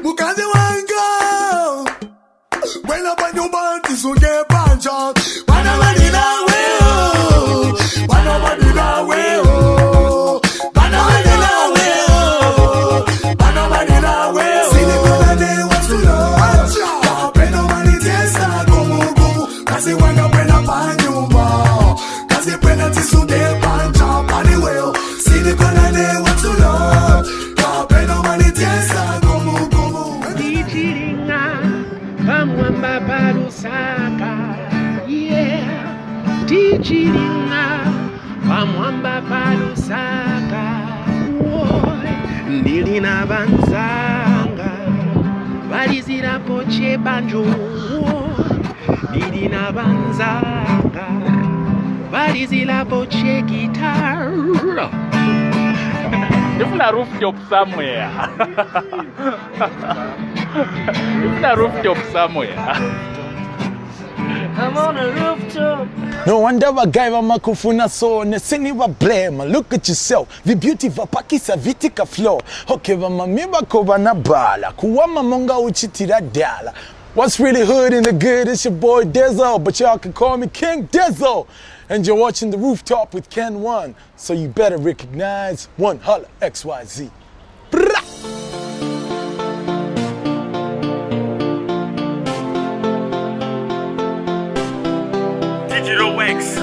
mukazi wanga wena banyumbanti sunge panja bana vanila weo bana vanila weo bana vanila weo bana vanila weo sine kona de wasulo kapeno manitesa gumu kazi wanga wena banyumba kazi wena tisunge panja bani weo sine kona de wasulo kapeno manitesa gumu Pamwamba parusaka, yeah. Tichiringa, pamwamba parusaka, nilina banzanga, valizira poche banjo, nilina banzanga, valizira poche guitar. If na rooftop somewhere. If na rooftop somewhere. I'm on a rooftop. No wonder wa guy wa makufuna so ne sini wa blame. Look at yourself. Vi beauty va pakisa vitika flow. Okay va mamiba ko na bala. Kuwa mamonga uchitira dala. What's really hood in the good? It's your boy Dezzo, but y'all can call me King Dezzo. And you're watching The Rooftop with Ken One, so you better recognize One Holla XYZ. Digital Wax.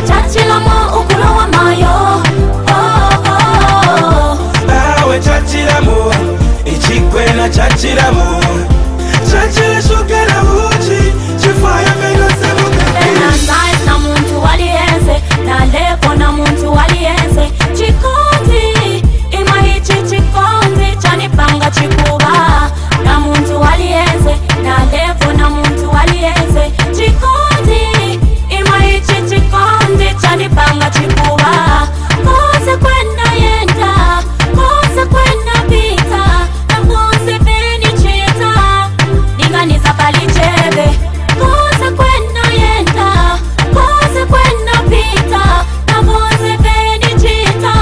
Chachilamo ukulowa mayo, oh oh. Awe chachilamo, ichikwena chachilamo. Chachila shukera uchi, chifaya meno semu kati. Na nice na muntu walienze, na lepo na muntu walienze. Chikondi, imahichi chikondi, chanipanga chikuba. Na muntu walienze, na lepo na muntu walienze. Chikondi, chanipanga chikuba kose kwenda yenda kose kwenda pita na kose beni chita ninganiza palichebe kose kwenda yenda kose kwenda pita na kose beni chita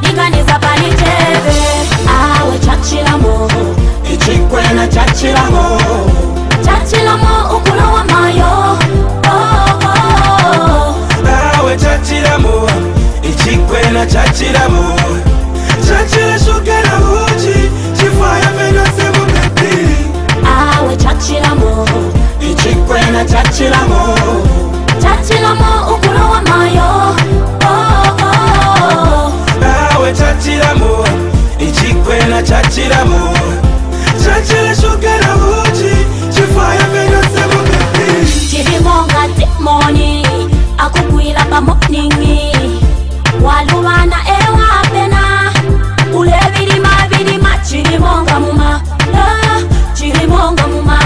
ninganiza palichebe awe chachilamo ichikwena chachilamo chachilamo ukulowa mayo chachilamo, ichikwena chachilamo. Chachila shukera uchi, chifaya meno semu kati. Awe chachilamo, ichikwena chachilamo. Chachilamo ukulowa mayo, oh oh. Awe chachilamo, ichikwena chachilamo. Chachila shukera uchi, chifaya meno semu kati. Chirimonga timoni akukwila pamoningi walumana ewa pena ulebirima chirimonga muma chirimonga muma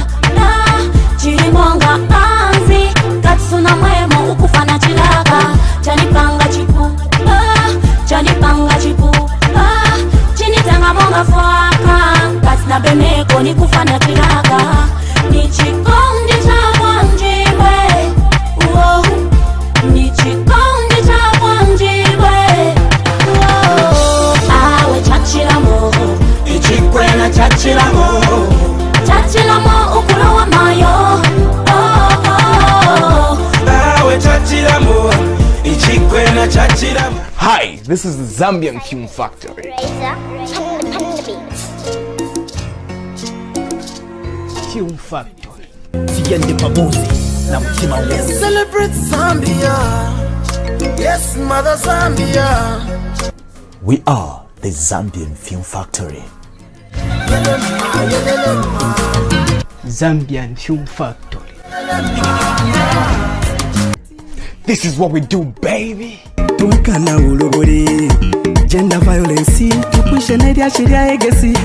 chirimonga anzi katsuna mwemo ukufana chilaka chanipanga chipu chinitanga monga fwaka katsina beneko nikufana chilaka ni chikondi cha wanjiwe uo chachilamo, chachilamo ukulowa mayo, oh oh. Awe chachilamo, ichikwena chachilamo. Hi, this is the Zambian Film Factory. Film Factory. Tiende pamozi na mtima wewe. Celebrate Zambia. Yes, mother Zambia. We are the Zambian Film Factory. Zambian Film Factory. This is what we do, baby. Tumkana ulobori gender violence tupishe na dia sheria egesi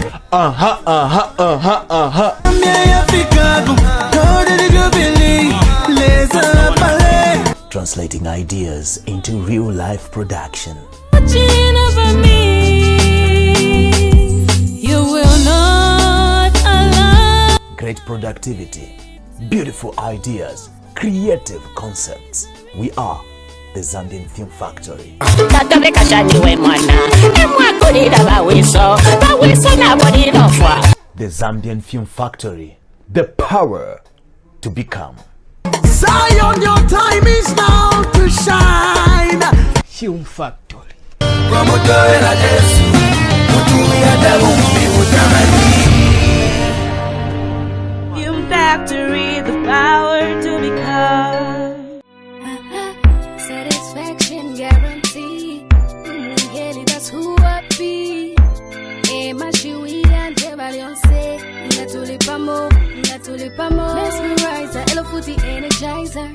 translating ideas into real life production. great productivity, beautiful ideas, creative concepts. We are the Zambian Film Factory. The Zambian Film Factory, the power to become. Zion, your time is now to shine. Film Factory. Film Factory, the power to become. Satisfaction guaranteed. Really, that's who I be. Mesmerizer, elofuti energizer.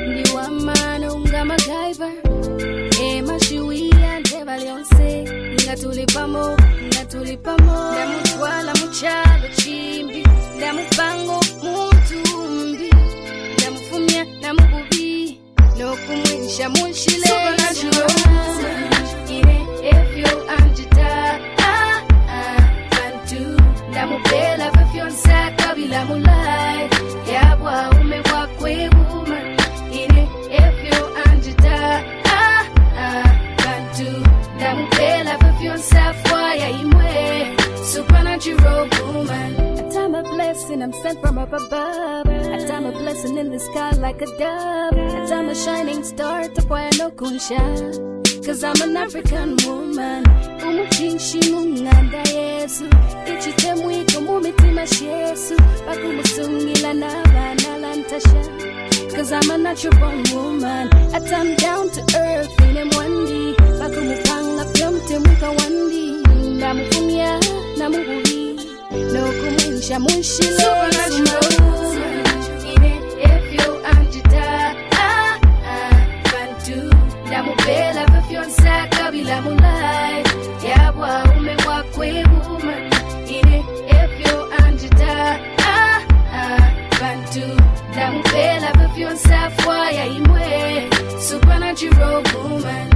Ndiwa mano unga MacGyver. Mashiwia ndeba Leonce. Ngatulipamo. Ndamutwala muchalo chimbi. Ndamupango mutumbi. Ndamufumya namububi. Nokumwisha munshile. Supernatural. If you anjita. Bantu. Ndamupela vafyonsa kabila mulai. Yabwa ume wakwe woman. If you anjita. Bantu. Ndamupela vafyonsa fwaya imwe. Supernatural woman. I'm a blessing, I'm sent from up above. I'm a blessing in the sky like a dove. I'm a shining star, takwaya no kunsha. Cause I'm an African woman. Umuchinshi munganda Yesu. Ichitemwiko mumitima shesu. Pakumusungila na vana lantasha. Cause I'm a natural born woman. I'm down to earth in M1D. Pakumupanga pyomte mwika wandi. Ndamufumya na mubuhi. No kumusha munshile. Supernatural. If you anjita. Bantu. Ndamupela vafyonsa kabila mulai. Yabwa ume wakwe woman. If you anjita. Bantu. Ndamupela vafyonsa fwaya imwe. Supernatural woman.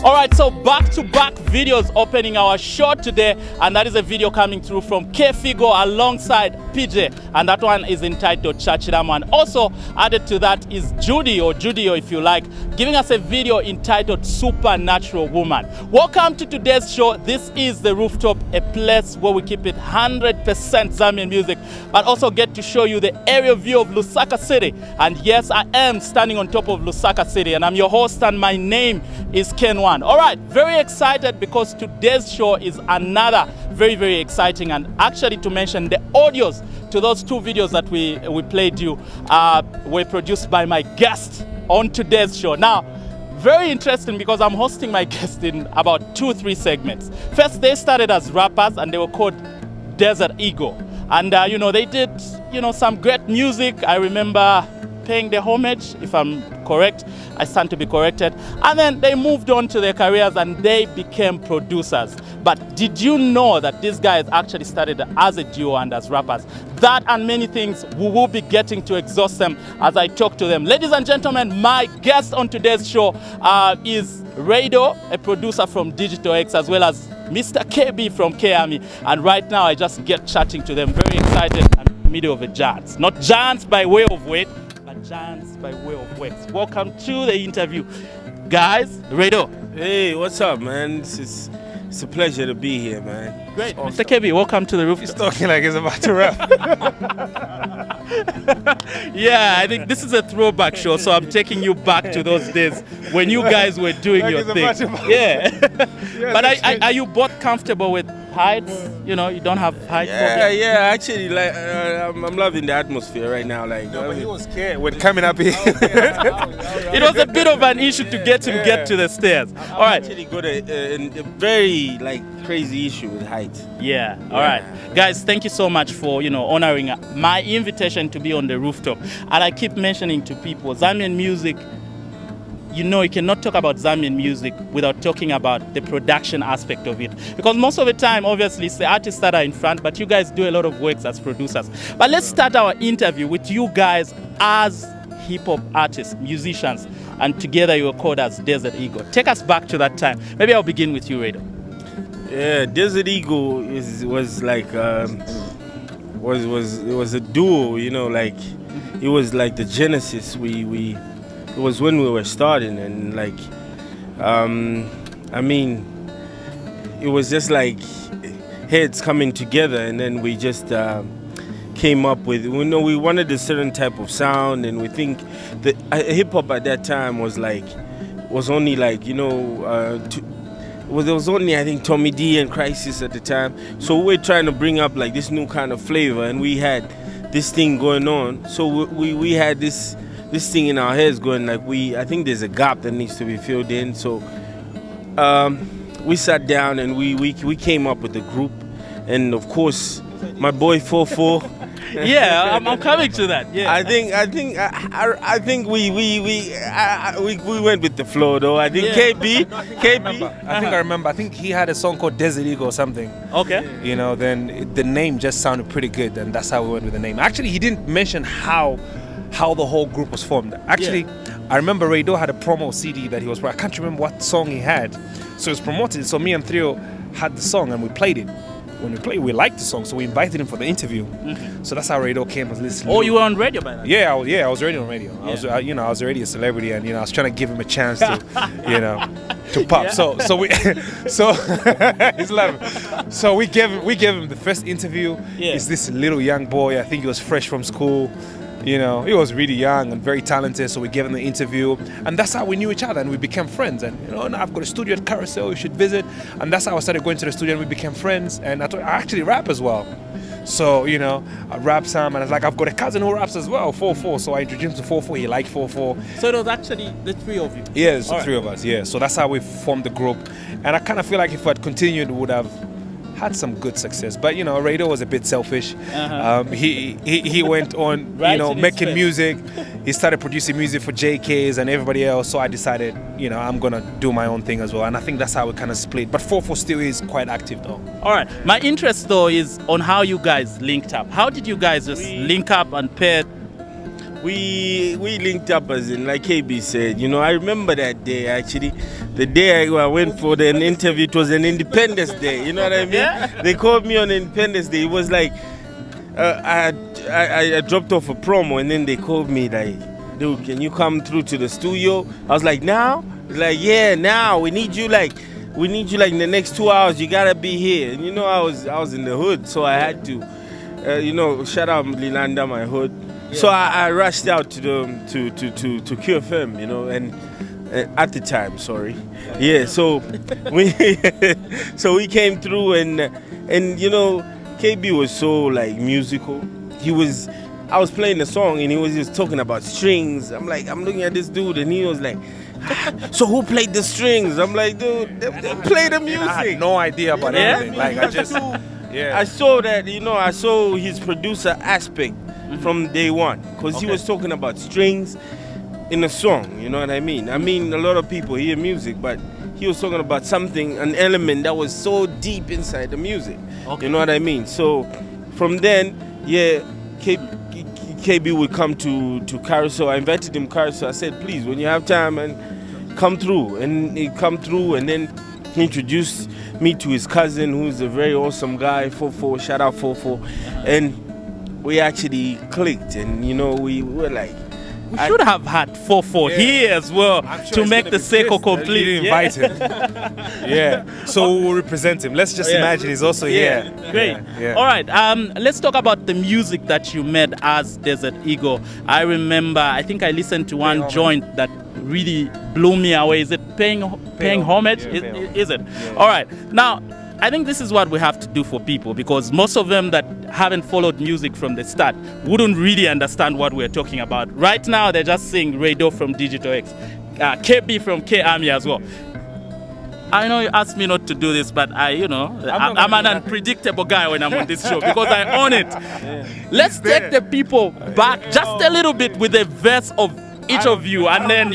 Alright, so back-to-back videos opening our show today, and that is a video coming through from K Figo alongside PJ, and that one is entitled Chachiramo. And also added to that is Judy, or if you like, giving us a video entitled Supernatural Woman. Welcome to today's show. This is the Rooftop, a place where we keep it 100% Zambian music, but also get to show you the aerial view of Lusaka City. And yes, I am standing on top of Lusaka City, and I'm your host, and my name is Ken1. Alright, very excited because today's show is another very exciting, and actually to mention the audios to those two videos that we played you were produced by my guest on today's show. Now, very interesting because I'm hosting my guest in about 2-3 segments. First, they started as rappers and they were called Desert Ego. And they did some great music. I remember paying the homage, if I'm correct. I stand to be corrected. And then they moved on to their careers and they became producers. But did you know that these guys actually started as a duo and as rappers? That and many things we will be getting to exhaust them as I talk to them. Ladies and gentlemen, my guest on today's show is RAYDO, a producer from Digital X, as well as Mr. KB from K-Army. And right now I just get chatting to them. Very excited. middle of the giants. Not giants by way of weight, but giants by way of weight. Welcome to the interview. Guys, RAYDO. Hey, what's up, man? It's a pleasure to be here, man. Great. Mr. KB, welcome to the rooftop. He's talking like he's about to rap. Yeah, I think this is a throwback show, so I'm taking you back to those days when you guys were doing Like your he's thing. about to- Yeah. Yeah, But that's are you both comfortable with heights? You know, you don't have height Yeah, phobia? yeah. Actually, like I'm loving the atmosphere right now. Like, No, but he was scared when coming up here. It was a bit of an issue to get him get to the stairs. All right. actually got a very like crazy issue with height. Yeah. All right. Guys, thank you so much for, honoring my invitation to be on the rooftop. And I keep mentioning to people, Zambian music, you cannot talk about Zambian music without talking about the production aspect of it. Because most of the time, obviously, it's the artists that are in front, but you guys do a lot of work as producers. But let's start our interview with you guys as hip-hop artists, musicians, and together you were called as Desert Eagle. Take us back to that time. Maybe I'll begin with you, RAYDO. Yeah, Desert Eagle was like was a duo. Like it was like the genesis. It was when we were starting, and like, I mean, it was just like heads coming together, and then we just came up with, we wanted a certain type of sound, and we think that hip hop at that time was only like, there was only, I think, Tommy D and Crisis at the time. So we were trying to bring up like this new kind of flavor, and we had this thing going on. So we had this thing in our heads going like, I think there's a gap that needs to be filled in. So we sat down and we came up with the group, and of course my boy 44. Yeah, I'm coming to that. Yeah, I think we went with the flow though. I think KB. I remember. I think he had a song called Desert Eagle or something. Okay. Then the name just sounded pretty good, and that's how we went with the name. Actually, he didn't mention how the whole group was formed. Actually, I remember RAYDO had a promo CD that he was. I can't remember what song he had, so it was promoted. So me and Theo had the song and we played it. When we played, we liked the song, so we invited him for the interview. Mm-hmm. So that's how RAYDO came as listening. Oh, you were on radio by then? Yeah, I was already on radio. Yeah. I was already a celebrity, and I was trying to give him a chance to, to pop. Yeah. So he's laughing. So we gave him the first interview. Yeah. It's this little young boy. I think he was fresh from school. He was really young and very talented, so we gave him the interview, and that's how we knew each other, and we became friends. And now I've got a studio at Carousel, you should visit. And that's how I started going to the studio, and we became friends. And I actually rap as well. So, I rap some, and I was like, I've got a cousin who raps as well, 44. So I introduced him to 44, he liked 44. So it was actually the three of you? Yeah, it's the three of us, yeah. So that's how we formed the group. And I kind of feel like if we had continued, we would have had some good success, but RAYDO was a bit selfish. Uh-huh. He went on, Right making music. He started producing music for JKs and everybody else. So I decided, I'm gonna do my own thing as well. And I think that's how we kind of split. But 44 still is quite active though. All right. My interest though is on how you guys linked up. How did you guys just link up and pair? We linked up, as in, like KB said, I remember that day actually. The day I went for the interview, it was an Independence Day, you know what I mean? Yeah. They called me on Independence Day. It was like, I dropped off a promo, and then they called me like, dude, can you come through to the studio? I was like, now? Like, yeah, now. We need you like in the next 2 hours, you gotta be here. And I was in the hood, so I had to, shout out Lilanda, my hood. Yeah. So I rushed out to QFM, and at the time, sorry. Yeah, so we came through, and KB was so like musical. I was playing a song, and he was just talking about strings. I'm looking at this dude, and he was like, so who played the strings? I'm like, dude, they play the music. I had no idea about anything. Like I just, I saw that, I saw his producer aspect from day one, because he was talking about strings in a song, you know what I mean? I mean, a lot of people hear music, but he was talking about something, an element that was so deep inside the music. Okay. You know what I mean? So from then, KB would come to Carousel. I invited him to Carousel. I said, please, when you have time, and come through. And he come through, and then he introduced me to his cousin, who's a very awesome guy, 44, shout out 44. And we actually clicked, and you know, we were like, we should have had 4-4 here as well to make the circle complete. You didn't invite him. Yeah. So we'll represent him. Let's just imagine he's also here. Great. Yeah. All right. Let's talk about the music that you made as Desert Eagle. I remember, I think I listened to one joint that really blew me away. Is it Paying Homage? Is it? Yeah. All right. Now, I think this is what we have to do for people, because most of them that haven't followed music from the start wouldn't really understand what we're talking about. Right now, they're just seeing RAYDO from Digital X, KB from K-Army as well. I know you asked me not to do this, but I'm an unpredictable guy when I'm on this show because I own it. Let's take the people back just a little bit with a verse of each of you, and then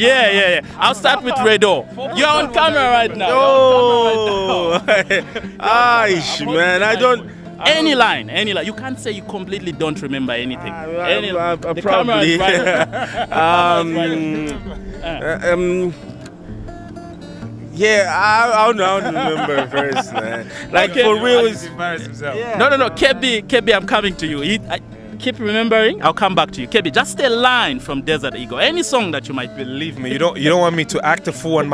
I'll start with RAYDO. You're on camera right now. Oh, man, I don't. Any line. You can't say you completely don't remember anything. The probably. I don't remember a verse, man. Like for real, No. KB, I'm coming to you. Keep remembering. I'll come back to you. KB, just a line from Desert Eagle. Any song that you might believe me. You don't want me to act a fool, and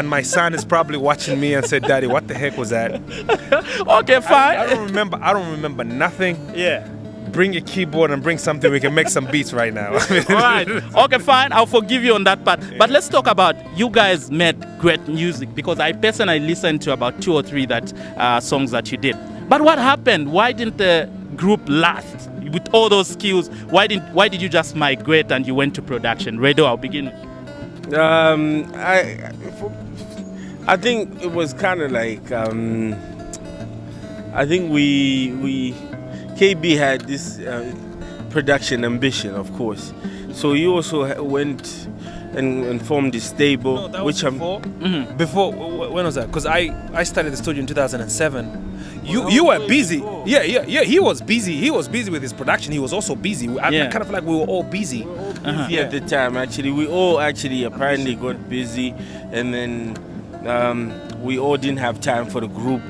my son is probably watching me and said, "Daddy, what the heck was that?" Okay, fine. I don't remember nothing. Yeah. Bring a keyboard and bring something. We can make some beats right now. All right. Okay, fine. I'll forgive you on that part. But let's talk about, you guys made great music, because I personally listened to about 2 or 3 songs that you did. But what happened? Why didn't the group last? With all those skills, why did you just migrate and you went to production? RAYDO, I'll begin with you. I think it was kind of like I think we KB had this production ambition, of course. So he also went and formed this stable, which before. Before, when was that? Because I started the studio in 2007. You were busy. Yeah. He was busy. He was busy with his production. He was also busy. I kind of feel like we were all busy. At the time, actually. We all apparently got busy, and then we all didn't have time for the group.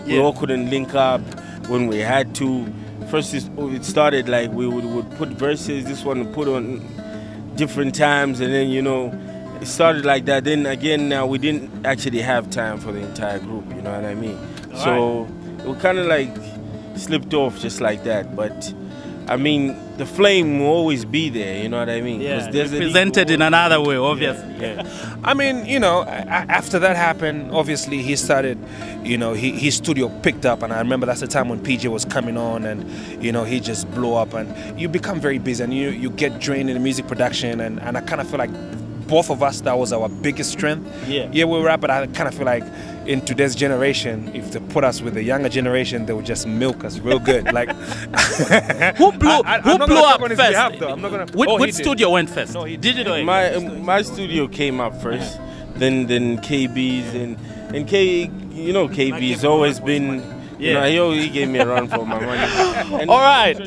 We all couldn't link up when we had to. First, it started like we would put verses, this one would put on different times, and then, it started like that. Then again, now we didn't actually have time for the entire group, you know what I mean? So we kind of like slipped off just like that. But I mean, the flame will always be there, you know what I mean? Yeah, presented in another way, obviously. Yeah. I mean, after that happened, obviously he started, his studio picked up, and I remember that's the time when PJ was coming on, and, he just blew up, and you become very busy, and you get drained in the music production, and I kind of feel like both of us, that was our biggest strength. Yeah, we were up, but I kind of feel like in today's generation, if they put us with the younger generation, they would just milk us real good. Like, who blew up first? Which studio went first? No, Digital. My studio came up first, then KB's, and KB's always been. He gave me a run for my money. All right,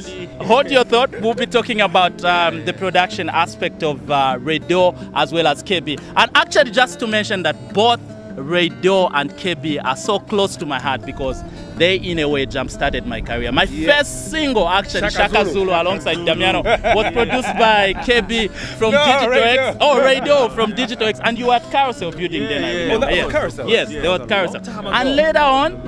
hold your thought. We'll be talking about the production aspect of RAYDO as well as KB. And actually, just to mention that both RAYDO and KB are so close to my heart, because they in a way jump-started my career. My first single, actually, Shaka Zulu alongside Damiano, was produced by KB from Digital X. Oh, RAYDO from Digital X. And you were at Carousel building then, I remember. That was Carousel? Yes, they were at Carousel. And later on,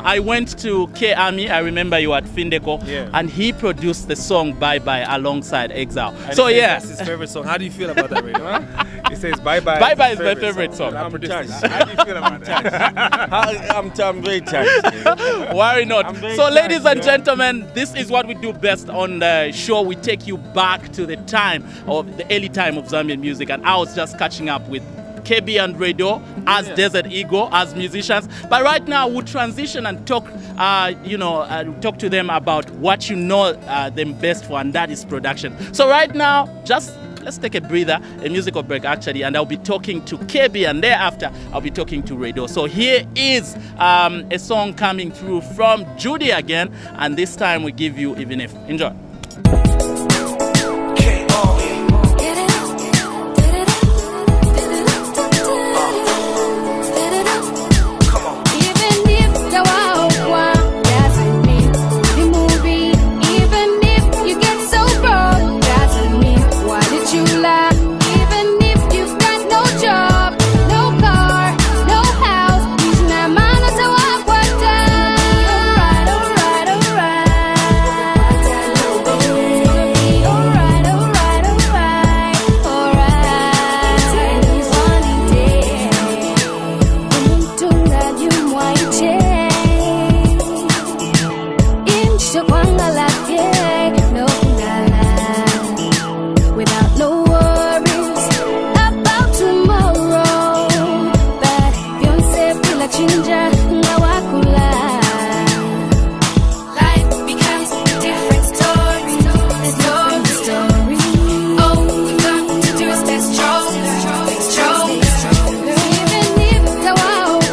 I went to K-Army. I remember you at Findeco. And he produced the song Bye Bye alongside Exile. And that's his favorite song. How do you feel about that, RAYDO? He says Bye Bye. Bye Bye is my favorite song. I'm touched. How do you feel about that? I'm very touched. Why not? So, ladies and gentlemen, this is what we do best on the show. We take you back to the early time of Zambian music, and I was just catching up with KB and RAYDO as Desert Eagle, as musicians. But right now, we'll transition and talk, talk to them about what them best for, and that is production. So right now, let's take a breather, a musical break actually, and I'll be talking to KB, and thereafter I'll be talking to RAYDO. So here is a song coming through from Judy again, and this time we give you Even If. Enjoy. Doesn't mean the movie. Even if you get yeah, no without no worries about tomorrow. But Beyonce feel like ginger, now I could lie. Life becomes a different story, a different story. All we've got to do is stay stronger. Even if the world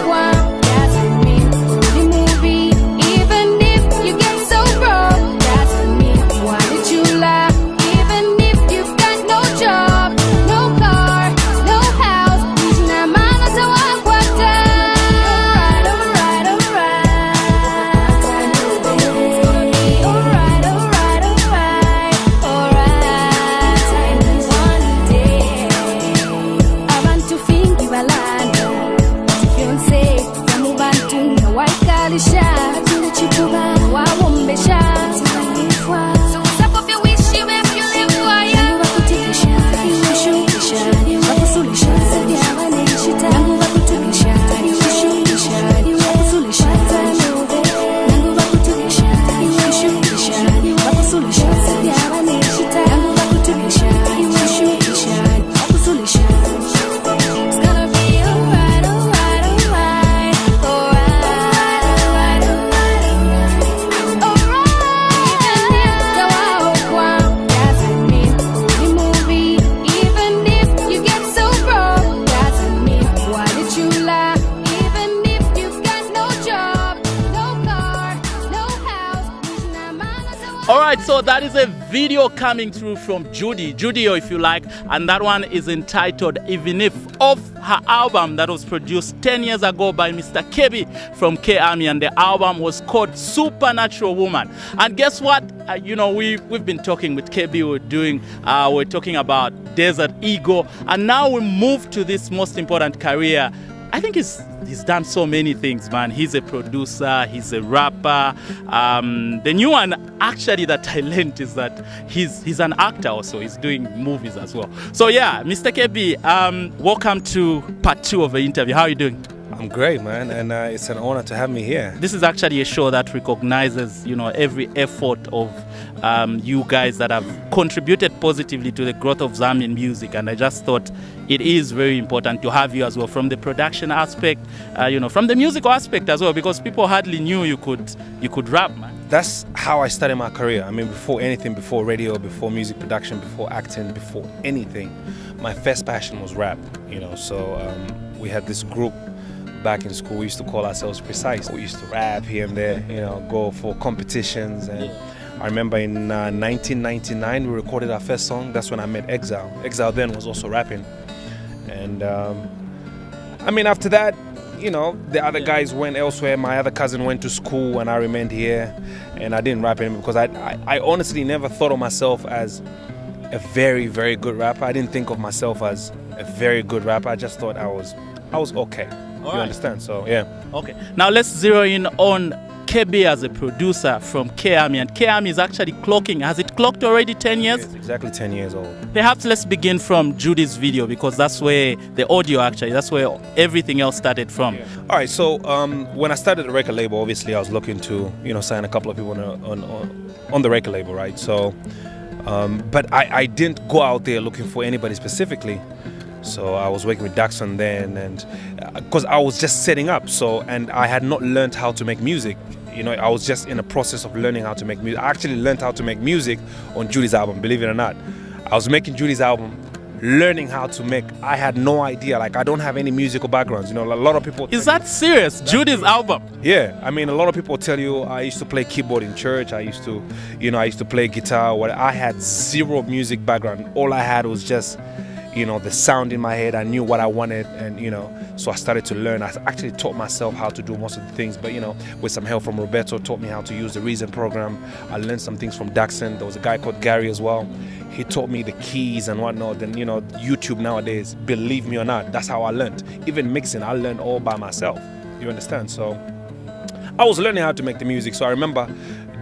doesn't mean the movie, even if you get so broke, doesn't mean why did you lie? Even if you've got no job, no car, no house, na maana tawakwata. Alright, abantu fingi balanda Beyonce yamubantu nawaikalisha tuli chipuba wawombesha so stop up your wish you if you live for you wakutikisha wakushukisha wakusulisha yabanishita wakutukisha wakushukisha wakusulisha wakutukisha wakushukisha wakusulisha yabanishita wakutukisha wakushukisha wakusulisha. It's gonna be alright, alright, alright, alright, alright. Doesn't mean the movie. Even if you get so broke, doesn't mean why did you lie? Even if you've got no job, no car, no house, All right, so that is a video coming through from Judy, if you like, and that one is entitled Even If, off her album that was produced 10 years ago by Mr. Kebi from K-Army, and the album was called Supernatural Woman. And guess what? We've been talking with Kebi, we're talking about Desert Ego, and now we move to this most important career. I think he's done so many things, man. He's a producer, he's a rapper. The new one, actually, that I learned is that he's an actor also. He's doing movies as well. So yeah, Mr. KB, welcome to part 2 of the interview. How are you doing? I'm great, man, and it's an honor to have me here. This is actually a show that recognizes, every effort of you guys that have contributed positively to the growth of Zambian music, and I just thought it is very important to have you as well, from the production aspect, from the musical aspect as well, because people hardly knew you could rap, man. That's how I started my career. I mean, before anything, before radio, before music production, before acting, before anything, my first passion was rap. So we had this group back in school. We used to call ourselves Precise. We used to rap here and there, go for competitions. And I remember in 1999 we recorded our first song. That's when I met Exile. Exile then was also rapping. And after that, the other guys went elsewhere. My other cousin went to school and I remained here, and I didn't rap anymore because I honestly never thought of myself as a very, very good rapper. I didn't think of myself as a very good rapper. I just thought I was okay. You understand? So yeah. Okay. Now let's zero in on KB as a producer from K-Army, and K-Army is actually clocking. Has it clocked already 10 years? It's exactly 10 years old. Perhaps let's begin from Judy's video, because that's where the audio that's where everything else started from. Yeah. All right. So when I started the record label, obviously I was looking to sign a couple of people on the record label, right? So, but I didn't go out there looking for anybody specifically. So I was working with Daxon then, and because I was just setting up, and I had not learned how to make music. I was just in the process of learning how to make music. I actually learned how to make music on Judy's album, believe it or not. I was making Judy's album, learning how to make. I had no idea. Like, I don't have any musical backgrounds. A lot of people. Is that serious? Judy's album? Yeah. I mean, a lot of people tell you I used to play keyboard in church. I used to play guitar. I had zero music background. All I had was just the sound in my head. I knew what I wanted, and so I started to learn. I actually taught myself how to do most of the things, but with some help from Roberto, taught me how to use the Reason program. I learned some things from Daxon. There was a guy called Gary as well. He taught me the keys and whatnot. And YouTube nowadays, believe me or not, that's how I learned. Even mixing, I learned all by myself. You understand? So I was learning how to make the music. So I remember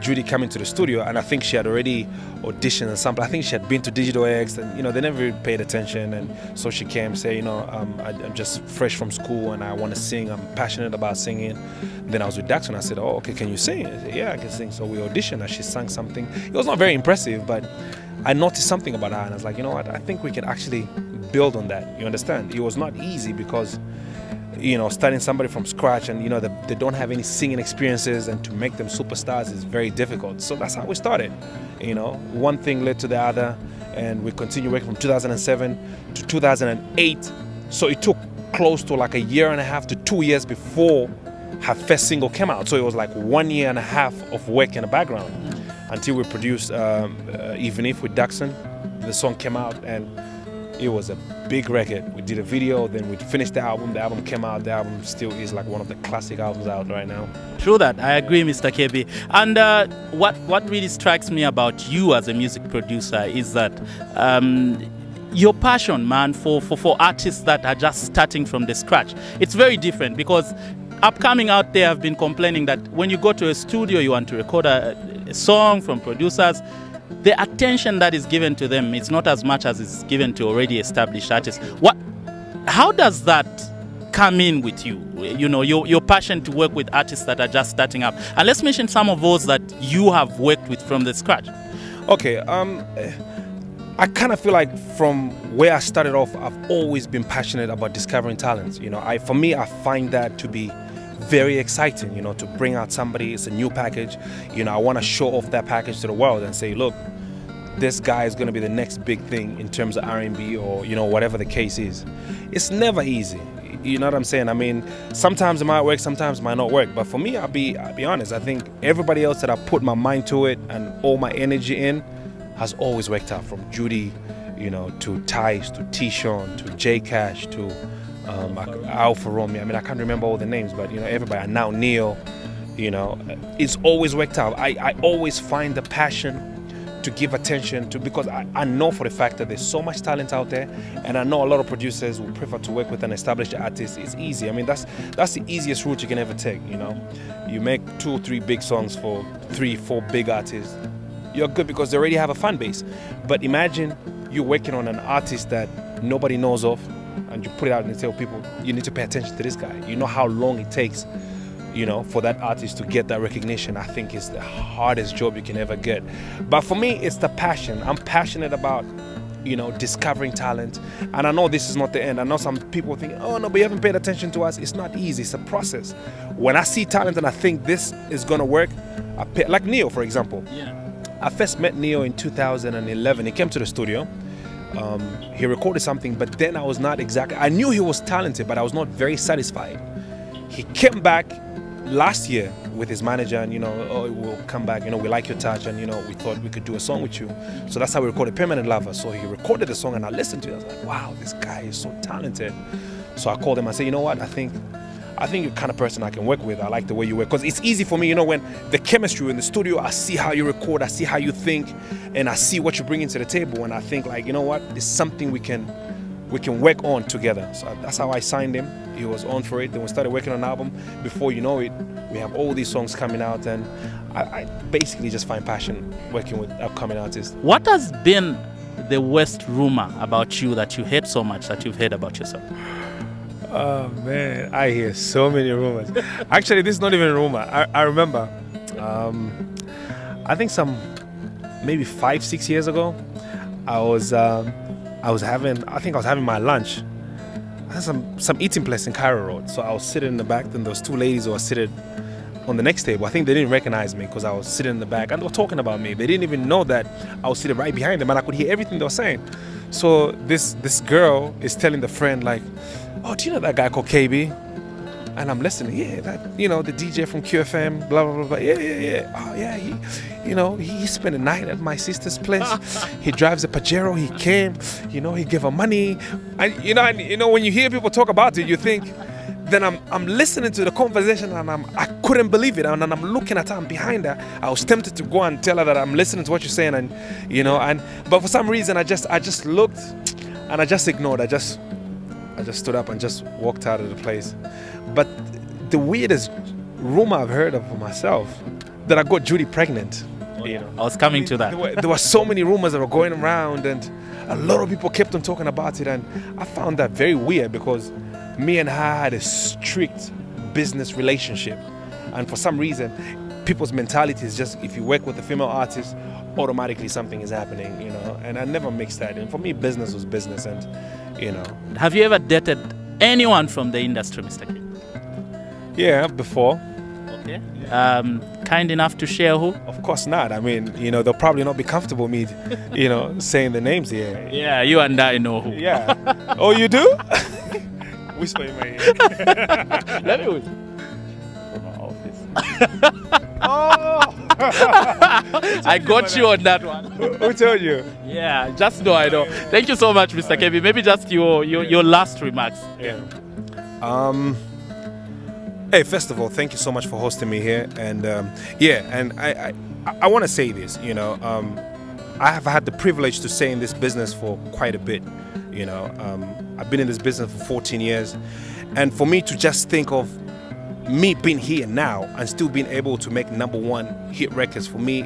Judy coming to the studio, and I think she had already auditioned and something. I think she had been to Digital X, and they never really paid attention. And so she came, say, I'm just fresh from school and I want to sing. I'm passionate about singing. Then I was with Daxon. I said, oh, okay, can you sing? I said, yeah, I can sing. So we auditioned, and she sang something. It was not very impressive, but I noticed something about her, and I was like, you know what? I think we can actually build on that. You understand? It was not easy because, starting somebody from scratch, and they don't have any singing experiences, and to make them superstars is very difficult. So that's how we started. One thing led to the other, and we continued working from 2007 to 2008. So it took close to like a year and a half to 2 years before her first single came out. So it was like 1 year and a half of work in the background until we produced Even If with Daxon. The song came out, and it was a big record. We did a video, then we finished the album came out. The album still is like one of the classic albums out right now. True that, I agree, Mr. KB. And what really strikes me about you as a music producer is that your passion, man, for artists that are just starting from the scratch. It's very different, because upcoming out there have been complaining that when you go to a studio, you want to record a song from producers, the attention that is given to them is not as much as is given to already established artists. How does that come in with you? Your passion to work with artists that are just starting up. And let's mention some of those that you have worked with from the scratch. Okay, I kind of feel like from where I started off, I've always been passionate about discovering talents. For me, I find that to be very exciting, to bring out somebody. It's a new package. I want to show off that package to the world and say, look, this guy is going to be the next big thing in terms of R&B or, whatever the case is. It's never easy. You know what I'm saying? I mean, sometimes it might work, sometimes it might not work. But for me, I'll be honest. I think everybody else that I put my mind to it and all my energy in has always worked out, from Judy, to Tice, to T-Sean, to J Cash, to Alpha Romeo. I mean, I can't remember all the names, but everybody. Now Neo, it's always worked out. I always find the passion to give attention to, because I know for the fact that there's so much talent out there, and I know a lot of producers will prefer to work with an established artist. It's easy. I mean, that's the easiest route you can ever take. You make 2 or 3 big songs for 3, 4 big artists. You're good because they already have a fan base. But imagine you're working on an artist that nobody knows of, and you put it out and tell people, you need to pay attention to this guy. You know how long it takes, for that artist to get that recognition. I think it's the hardest job you can ever get. But for me, it's the passion. I'm passionate about, discovering talent. And I know this is not the end. I know some people think, oh no, but you haven't paid attention to us. It's not easy, it's a process. When I see talent and I think this is gonna work, like Neo, for example. Yeah. I first met Neo in 2011. He came to the studio. He recorded something, but then I knew he was talented, but I was not very satisfied. He came back last year with his manager, and we'll come back, we like your touch, and we thought we could do a song with you. So that's how we recorded Permanent Lover. So he recorded the song, and I listened to it. I was like, wow, this guy is so talented. So I called him and said, you know what, I think you're the kind of person I can work with. I like the way you work, because it's easy for me, when the chemistry in the studio, I see how you record, I see how you think, and I see what you bring into the table, and I think, like, you know what, it's something we can work on together. So that's how I signed him. He was on for it. Then we started working on an album. Before you know it, we have all these songs coming out, and I basically just find passion working with upcoming artists. What has been the worst rumor about you that you hate so much that you've heard about yourself? Oh man, I hear so many rumors. Actually, this is not even a rumor. I remember, I think maybe 5-6 years ago, I was having my lunch. I had some eating place in Cairo Road. So I was sitting in the back, then there was 2 ladies who were sitting on the next table. I think they didn't recognize me because I was sitting in the back, and they were talking about me. They didn't even know that I was sitting right behind them, and I could hear everything they were saying. So this girl is telling the friend, like, oh, do you know that guy called KB? And I'm listening, yeah, that, the DJ from QFM, blah, blah, blah, blah. Yeah. Oh, yeah, he spent the night at my sister's place. He drives a Pajero, he came, he gave her money. And, when you hear people talk about it, you think, then I'm listening to the conversation, and I couldn't believe it. And I'm looking at her, I'm behind her. I was tempted to go and tell her that I'm listening to what you're saying, and, but for some reason, I just looked, and I just ignored. I just stood up and just walked out of the place. But the weirdest rumor I've heard of for myself, that I got Judy pregnant. You know, I was coming to that. There were so many rumors that were going around, and a lot of people kept on talking about it, and I found that very weird because me and her had a strict business relationship, and for some reason, people's mentality is just if you work with a female artist, automatically something is happening, you know. And I never mixed that. And for me, business was business, and you know. Have you ever dated anyone from the industry, Mr. K? Yeah, before. Okay. Kind enough to share who? Of course not. I mean, you know, they'll probably not be comfortable me, you know, saying the names here. Yeah, you and I know who. Yeah. Oh, you do? Whisper in my ear. Let me whisper. From my office. Oh! I got you on that one. Who told you? Yeah, just know I know. Thank you so much, Mr. Kevin. Maybe just your last remarks. Yeah. Hey, first of all, thank you so much for hosting me here, and yeah, and I want to say this, you know, I have had the privilege to stay in this business for quite a bit, you know. I've been in this business for 14 years, and for me to just think of me being here now and still being able to make #1 hit records for me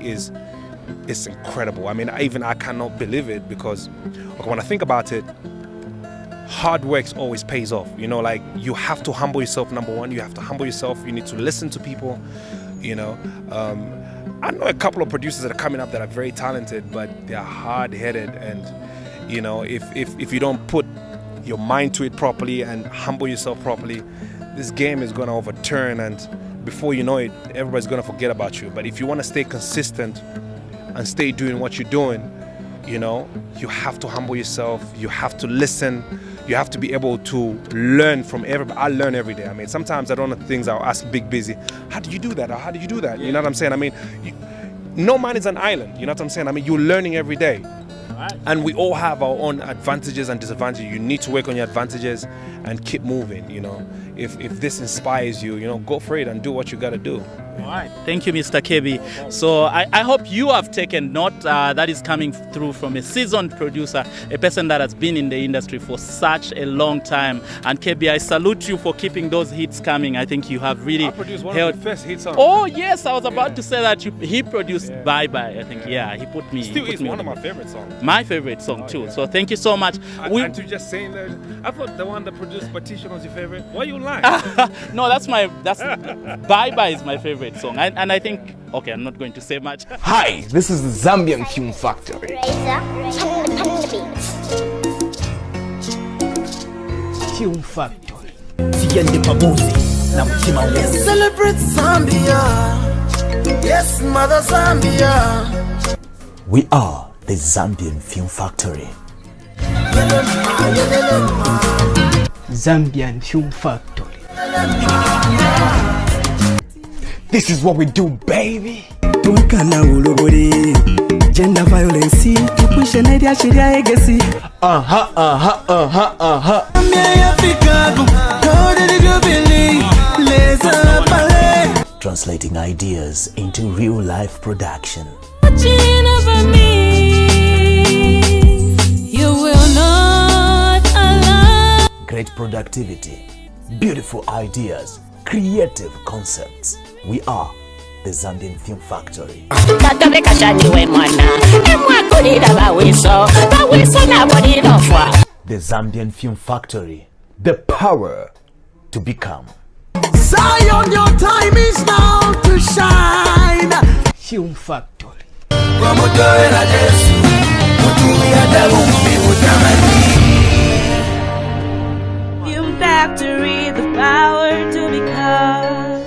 it's incredible. I mean, I cannot believe it because when I think about it, hard work always pays off, you know. Like, you have to humble yourself. #1, you have to humble yourself. You need to listen to people, you know. I know a couple of producers that are coming up that are very talented, but they're hard-headed, and you know, if you don't put your mind to it properly and humble yourself properly, this game is going to overturn, and before you know it, everybody's going to forget about you. But if you want to stay consistent and stay doing what you're doing, you know, you have to humble yourself, you have to listen, you have to be able to learn from everybody. I learn every day. I mean, sometimes I don't know things, I'll ask Big Busy, how did you do that? Or how did you do that? You know what I'm saying? I mean, no man is an island, you know what I'm saying? I mean, you're learning every day. And we all have our own advantages and disadvantages. You need to work on your advantages and keep moving, you know. If this inspires you, you know, go for it and do what you got to do. All right. Thank you, Mr. KB. So I hope you have taken note. That is coming through from a seasoned producer, a person that has been in the industry for such a long time. And KB, I salute you for keeping those hits coming. I think you have really I produced one of the first hits on. Oh, yes. I was about to say that he produced Bye Bye. I think, yeah, he put me. Still is one of my favorite songs. My favorite song, too. Yeah. So thank you so much. And to just saying that, I thought the one that produced Partition was your favorite. Why you lying? No, that's Bye Bye is my favorite song. And I think, okay, I'm not going to say much. Hi, this is the Zambian Film Factory. Film Factory. Celebrate Zambia. Yes, Mother Zambia. We are the Zambian Film Factory. Zambian Film Factory. This is what we do, baby. Tunkana ulobori gender violence tupushe nedia sheria egesi. Translating ideas into real life production. Watching over me, you will not allow. Great productivity, beautiful ideas, creative concepts. We are the Zambian Film Factory. The Zambian Film Factory. The power to become. Zion, your time is now to shine. Film Factory. Film Factory, the power to become.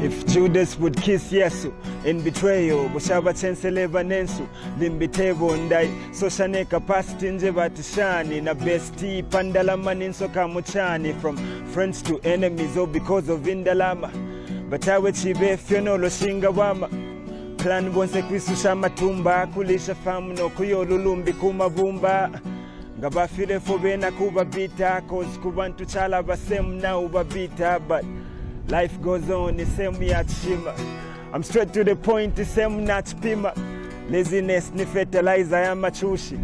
If Judas would kiss Yesu in betrayal, Bushaba Chenseleva Nensu, Limbitebo Ndai, Soshane capacity Njebatishani, na bestie Pandalaman in Soka Muchani, from friends to enemies, all because of Indalama. But I would chibe Fionolo Shingawama. Plan bonse Kwisushama Tumba, Kulisha Fam no Kuyo Lulumbi Kumabumba. Ngabafile Fobena Kuba Bita, cause Kubantu Chala Basem now Babita, but life goes on, the same yat shima. I'm straight to the point, the same not pima. laziness ni fertilizer ya machushi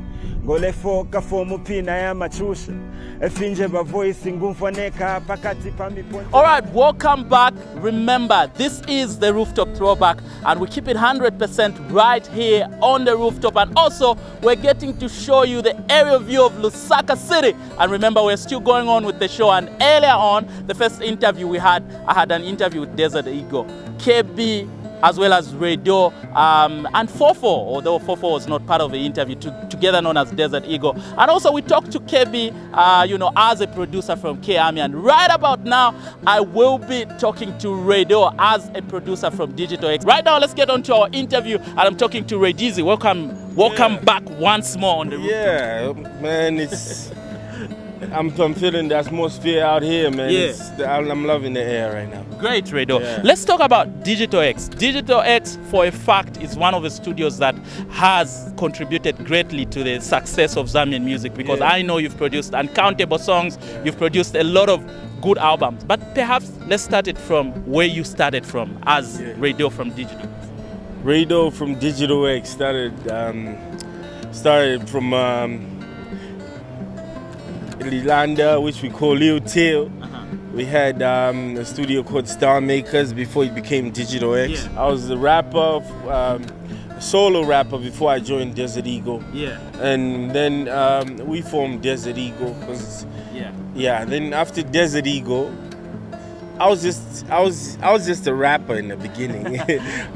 ngolefoka fomu pina ya machusha efinje ba voice ngumfaneka pakati pa miponto. All right, welcome back. Remember, this is the Rooftop Throwback, and we keep it 100% right here on the rooftop. And also, we're getting to show you the aerial view of Lusaka City. And remember, we're still going on with the show. And earlier on, the first interview I had an interview with Desert Eagle, KB, as well as RAYDO, and Fofo, although Fofo was not part of the interview, together known as Desert Eagle. And also we talked to KB, as a producer from K-Army. And right about now, I will be talking to RAYDO as a producer from Digital X. Right now, let's get on to our interview, and I'm talking to Raydizi. Welcome back once more on the rooftop. Yeah, man, it's... I'm feeling the atmosphere out here, man. Yeah. I'm loving the air right now. Great, RAYDO. Yeah. Let's talk about Digital X. Digital X, for a fact, is one of the studios that has contributed greatly to the success of Zambian music, because I know you've produced uncountable songs, you've produced a lot of good albums. But perhaps let's start it from where you started from as RAYDO from Digital X. RAYDO from Digital X started from Lilanda, which we call Lil Tail. We had a studio called Star Makers before it became Digital X. Yeah. I was a rapper, solo rapper before I joined Desert Eagle. Yeah. And then we formed Desert Eagle. Then after Desert Eagle, I was just a rapper in the beginning,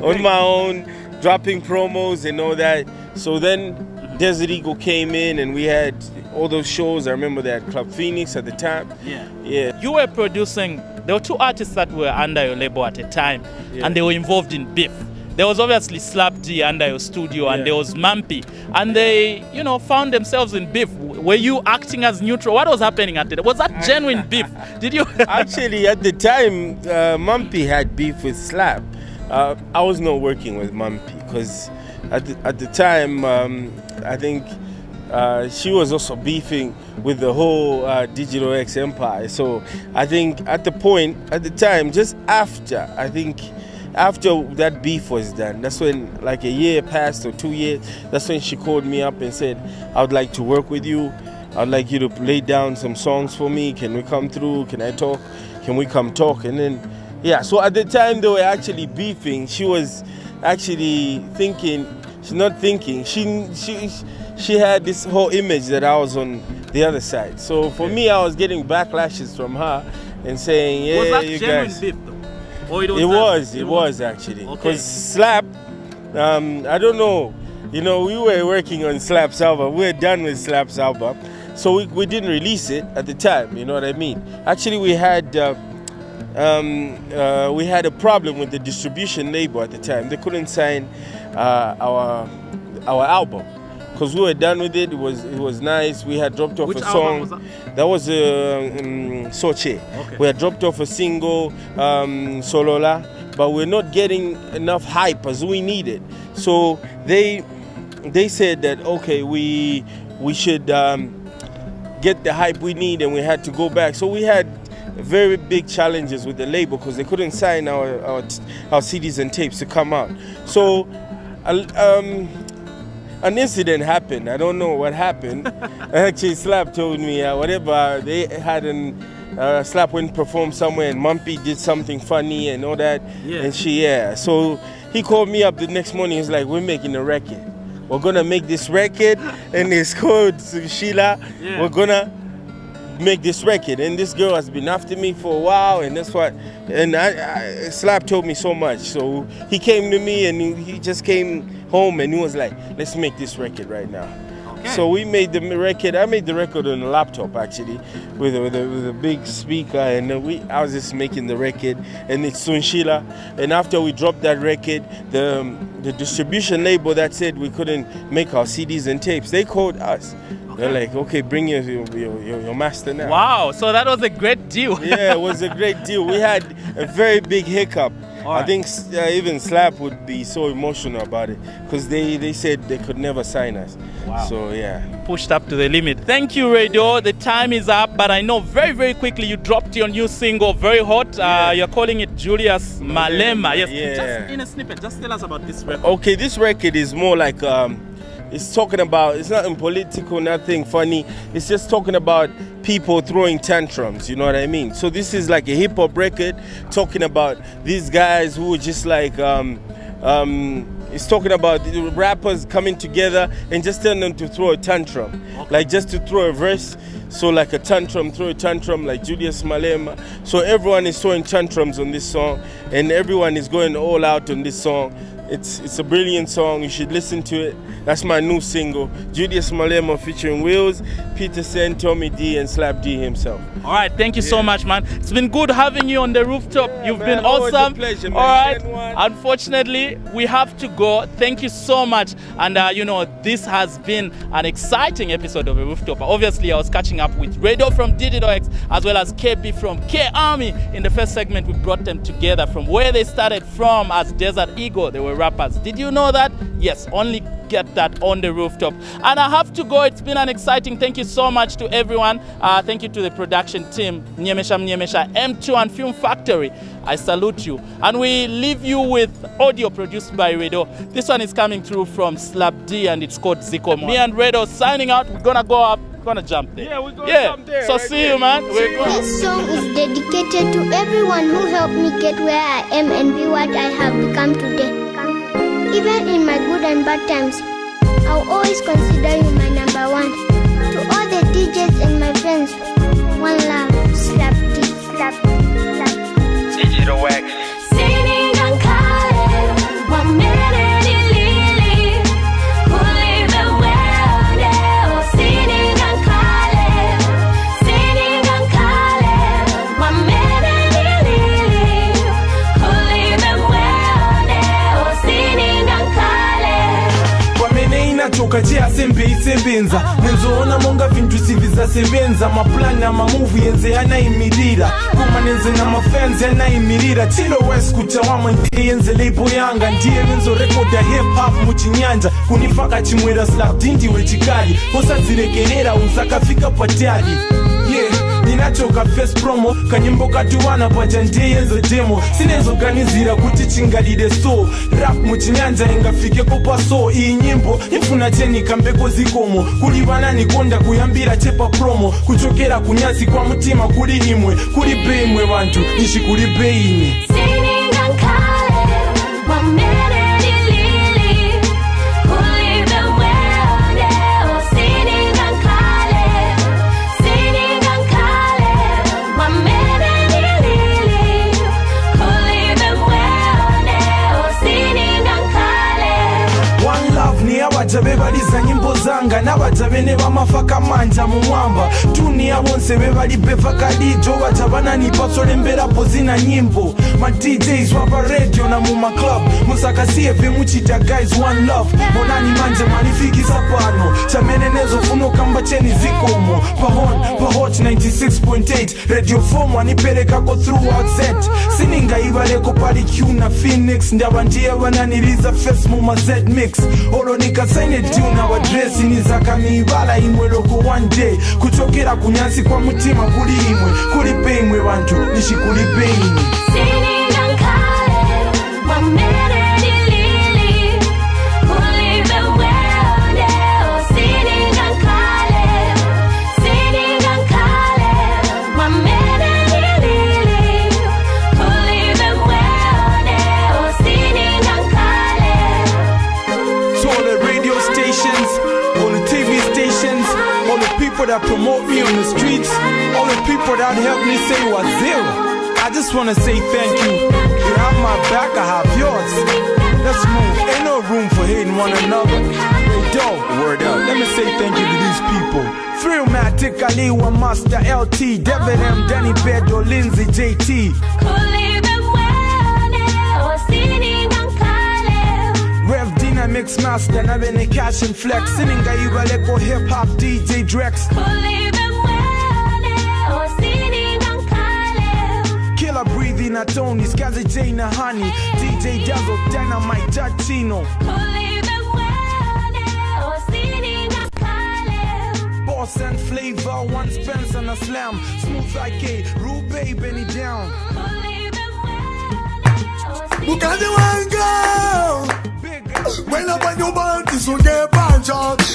on my own, dropping promos and all that. So then Desert Eagle came in, and we had all those shows. I remember they had Club Phoenix at the time. Yeah. You were producing, there were two artists that were under your label at a time, and they were involved in beef. There was obviously Slap D under your studio, and there was Mampy, and they, found themselves in beef. Were you acting as neutral? What was happening at it? Was that genuine beef? Did you? Actually, at the time, Mampy had beef with Slap. I was not working with Mampy because at the time, I think she was also beefing with the whole Digital X empire. So I think at the time, just after that beef was done, that's when, like, a year passed or 2 years, that's when she called me up and said, I would like to work with you. I'd like you to lay down some songs for me. Can we come through? Can I talk? Can we come talk? And then, so at the time they were actually beefing. She was actually thinking, she had this whole image that I was on the other side. So for me, I was getting backlashes from her and saying, was that you genuine guys. beef though? Or It was actually. Because Slap, I don't know, we were working on Slap's album. We were done with Slap's album. So we didn't release it at the time, you know what I mean? Actually, we had a problem with the distribution label at the time. They couldn't sign our album because we were done with it. It was nice. We had dropped off Which a song. album was that? That was Soche. Okay. We had dropped off a single, Solola, but we're not getting enough hype as we needed. So they said that okay, we should get the hype we need, and we had to go back. So we had very big challenges with the label because they couldn't sign our CDs and tapes to come out. So an incident happened. I don't know what happened. Actually, Slap told me whatever they had Slap went and performed somewhere, and Mumpy did something funny and all that. And so he called me up the next morning. He's like, we're making a record. We're gonna make this record, and it's called Sheila. We're gonna make this record, and this girl has been after me for a while, and that's what. And Slap told me so much. So he came to me, and he just came home, and he was like, "Let's make this record right now." So we made the record. I made the record on a laptop actually, with a big speaker, and I was just making the record, and it's Sunshila. And after we dropped that record, the distribution label that said we couldn't make our CDs and tapes, they called us. They're like, okay, bring your master now. Wow, so that was a great deal. Yeah, it was a great deal. We had a very big hiccup I think even Slap would be so emotional about it because they said they could never sign us. Wow. So yeah. Pushed up to the limit. Thank you, RAYDO. The time is up, but I know very, very quickly you dropped your new single, very hot. You're calling it Julius Malema. Yes. Yeah. Just in a snippet, just tell us about this record. Okay, this record is more like it's talking about, it's nothing political, nothing funny. It's just talking about people throwing tantrums, you know what I mean? So this is like a hip hop record talking about these guys who are just like, it's talking about the rappers coming together and just telling them to throw a tantrum. Okay. Like just to throw a verse. So like a tantrum, throw a tantrum like Julius Malema. So everyone is throwing tantrums on this song and everyone is going all out on this song. It's a brilliant song. You should listen to it. That's my new single, Julius Malema featuring Wills, Peterson, Tommy D, and Slap D himself. All right, thank you so much, man. It's been good having you on the rooftop. You've been awesome. A pleasure, man. All right, unfortunately, we have to go. Thank you so much. And you know, this has been an exciting episode of the Rooftop. Obviously, I was catching up with RAYDO from Digital X as well as KB from K Army. In the first segment, we brought them together from where they started from as Desert Eagle. They were rappers. Did you know that? Yes, only get that on the Rooftop. And I have to go. It's been an exciting. Thank you so much to everyone. Thank you to the production team, Mnyemesha, M2 and Film Factory. I salute you. And we leave you with audio produced by RAYDO. This one is coming through from Slap D and it's called Zico. Me and RAYDO signing out. We're gonna go up. We're gonna jump there. Yeah, we're gonna jump there. So right see there. You, man. This song is dedicated to everyone who helped me get where I am and be what I have become today. Even in my good and bad times, I'll always consider you my number one. To all the DJs and my friends, one love, Slap D, Slap D, Slap D. Digital X. Singing and calling, 1 minute in Lily. Pulling the world out. Singing and calling, 1 minute in Lily. Pulling the world out. Singing and calling. Kwamene inachoka che asembenza nenzoona monga vintu sivizasebenza maplani amamuvi yenze yanayimirira kumanenze namafans yanayimirira Tilo West kutawama ndiye yenze label yanga ndiye nenzorekoda hip hop muchinyanja kunifaka chimwera Slap D ndiwe chikali osadzirekerera uzakafika patali ninachoka first promo kanyimbo katiwana paja ndiye yenze demo sinezoganizira kuti chingalide so rap muchinyanja ingafike kopaso iyi nyimbo ifuna cheni kambeko zikomo kuli vana nikonda kuyambira chepa promo kuchokera kunyasi kwa mutima kuli imwe kuli beimwe vantu ishi kuli beine Singing and calling, 1 minute in Lily. Pulling the world out. Singing and calling, 1 minute in Lily. Pulling the world out. Singing and calling. One love ni abajabe baliza nyimbo zanga n'abajabene bamafaka manja mu mwamba dunia bonse bebali beva kalijo bajabana ni pasole mbera pozina nyimbo ma DJs wapa radio na mu club musakasie ve muchita guys one love monani manje manifikisa pano chamene nezo funo kamba cheni zikomo pa hot 96.8 radio form wanipeleka ko throughout set sininga ibaleko pali Q na Phoenix ndaba ndiye wananiriza face mu ma Z mix olo nikasaine tuna wa dress ni zakanibala imwe loko one day kuchokera kunyasi kwa mutima kuli imwe kuli beimwe bantu nishi kuli beimwe Singing and calling, 1 minute in Lily. Pulling the world out. Singing and calling, 1 minute in Lily. Pulling the world out. Singing and calling. to all the radio stations, all the TV stations, all the people that promote me on the streets, all the people that help me say was zero. I just wanna say thank you. You have my back, I have yours. Let's move. Ain't no room for hating one another. They don't. Word up. Let me say thank you to these people. Thrillmatic, Aliwa, Master LT, David M, Danny Pedro, Lindsay, JT. Pulling the world out. Singing and calling. Rev Dina Mix Master, Nabene Cash and Flex. Sininga Ibaleko Hip Hop DJ Drex. Pulling the world out. Singing and calling. Killer Breathe Vivi na Tony, Skazi J na Honey, DJ Dazzle, Dynamite, Jatino. Boss and Flavor, one Spence and a Slam. Smooth like a Rube, Benny down. Because you want go. When I want you want this, you get punch out.